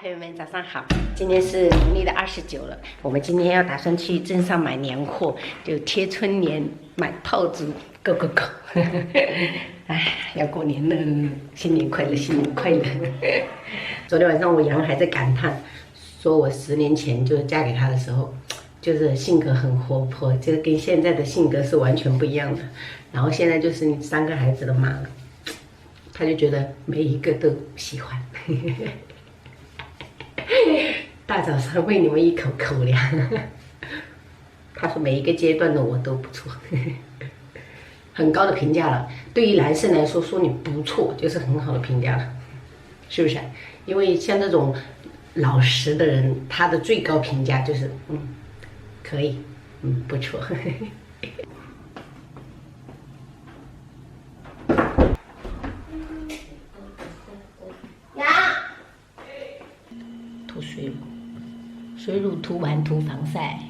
朋友们，早上好！今天是农历的29了，我们今天要打算去镇上买年货，就贴春联、买炮竹，Go Go Go！ 哎，要过年了，新年快乐，新年快乐！昨天晚上我杨还在感叹，说我10年前就嫁给他的时候，就是性格很活泼，就是跟现在的性格是完全不一样的。然后现在就是你3个孩子的妈了，他就觉得每一个都喜欢。大早上喂你们一口口粮，他说每一个阶段的我都不错，很高的评价了。对于男生来说，说你不错就是很好的评价了，是不是？因为像这种老实的人，他的最高评价就是可以，不错。涂水乳，水乳涂完涂防晒。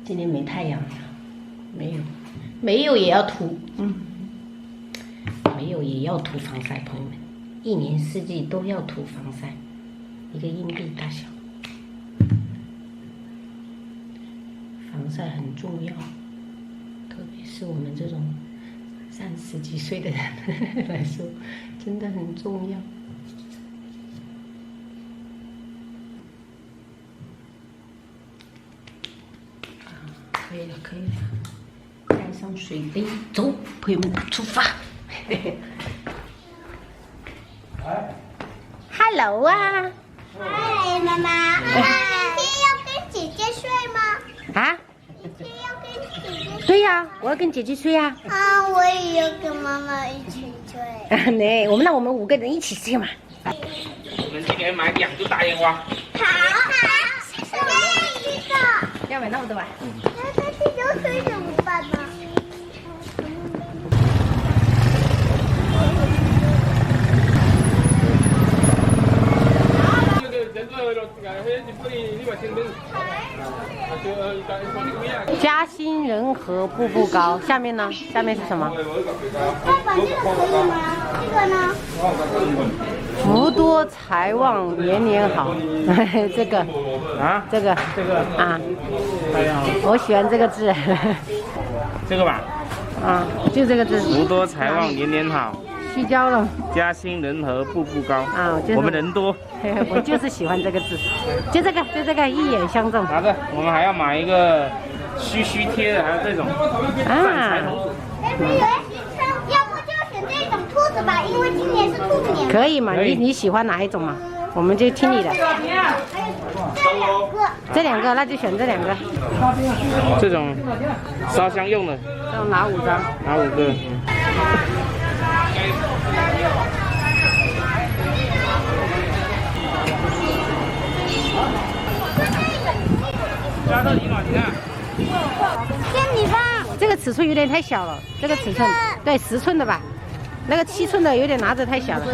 今天没太阳呀，没有也要涂，没有也要涂防晒，朋友们，一年四季都要涂防晒，一个硬币大小，防晒很重要，特别是我们这种30几岁的人来说，真的很重要。可以了，可以了，带上水杯，走，朋友们，出发。Hello 啊！嗨，妈妈。明天要跟姐姐睡吗？啊？明天要跟姐姐睡？对呀，我要跟姐姐睡啊。啊，我也要跟妈妈一起睡。那我们5个人一起睡嘛。我们今年买2只大烟花。好，再来一个。要买那么多啊？那这流水怎么办呢？嘉兴仁和步步高，下面呢？下面是什么？爸爸，这个可以吗？这个呢？福多财旺年年好。这个啊，这个啊，哎呀，我喜欢这个字。这个吧，啊，就这个字。福多财旺年年好，虚焦了嘉兴仁和步步高。啊，我们人多。我就是喜欢这个字，就这个一眼相中。拿着，我们还要买一个须贴的，还有这种站财头鼠。要不就选这种兔子吧，因为今年是兔子年。可以嘛？可以你喜欢哪一种嘛？我们就听你的。这2个，那就选这2个。这种烧香用的，这种拿5张。拿5个。加到你哪去啊？跟你吧。这个尺寸有点太小了，这个尺寸对10寸的吧，那个7寸的有点拿着太小了。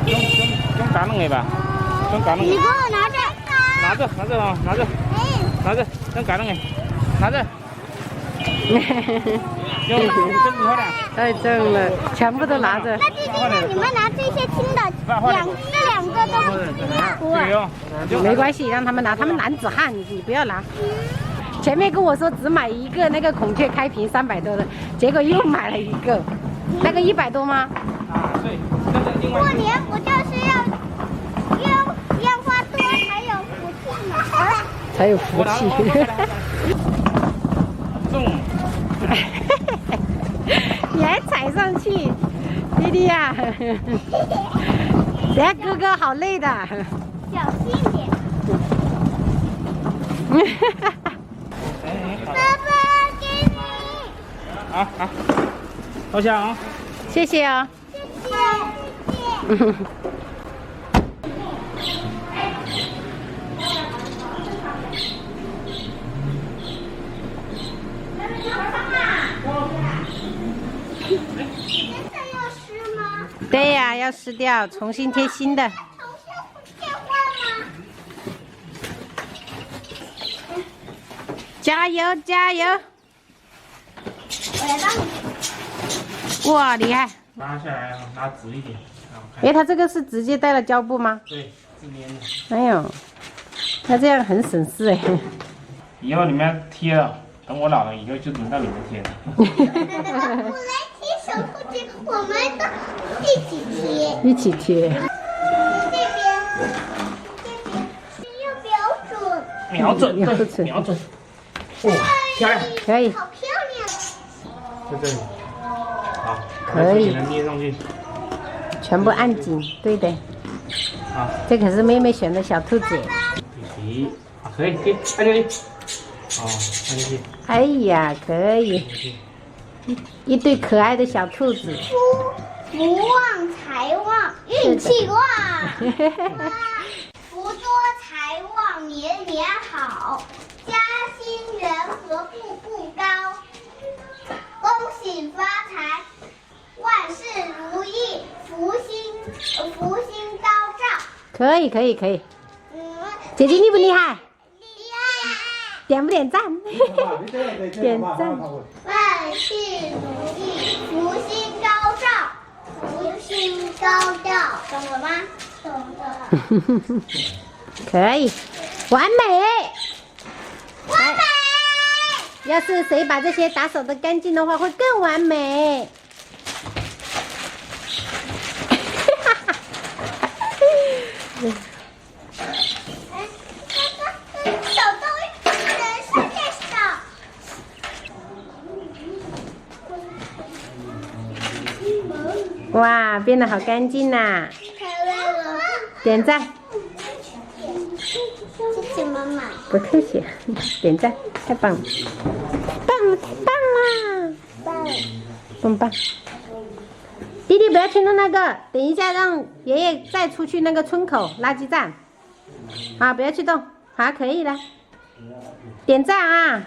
用打弄的吧，用打弄。你给我拿着。拿着哦，拿着，用打弄的，拿着。用真不好的。太正了，全部都拿着。那弟弟，那你们拿这些轻的，这2个都不对哦，没关系，让他们拿，他们男子汉，你不要拿。前面跟我说只买一个那个孔雀开屏300多的，结果又买了一个，那个100多吗？啊，对。过年不就是要花多才有福气吗？才有福气。中。你还踩上去，弟弟呀！等下哥哥好累的。小心点。爸爸，给你。好，收下啊。谢谢啊。谢谢。颜色要湿吗？对呀，要撕掉，重新贴新的。重新变换吗？加油加油！我来帮你。哇，厉害！拉下来啊，拉直一点。哎，它这个是直接带了胶布吗？对，哎呦，那这样很省事哎。以后你们要贴了，等我老了以后就轮到你们贴了。我来贴小兔子，我们都一起贴。一起贴。这边要瞄准，对，瞄准。哇，漂亮，可以，好漂亮。在这里。好，可以能捏上去。全部按紧，对的。好，这可是妹妹选的小兔子。咦，可以，可以，按进去。哦，按进去。哎呀，可以，一对可爱的小兔子。福旺财旺，运气旺。福多财旺，年年好，家兴人和，步步高。恭喜发财，万事如意，福星高照。可以，可以，可以。姐姐厉不厉害？厉害！点不点赞？点赞。万事如意，福星高照，福星高照，懂了吗？懂了。可以，完美。完美！要是谁把这些打扫得干净的话，会更完美。手都人是在手。哇，变得好干净呐！点赞。谢谢妈妈。不客气，点赞，太棒了，棒了，太棒了，棒棒。弟弟不要去弄那个，等一下让爷爷再出去那个村口垃圾站。好，不要去动，好，可以了，点赞啊！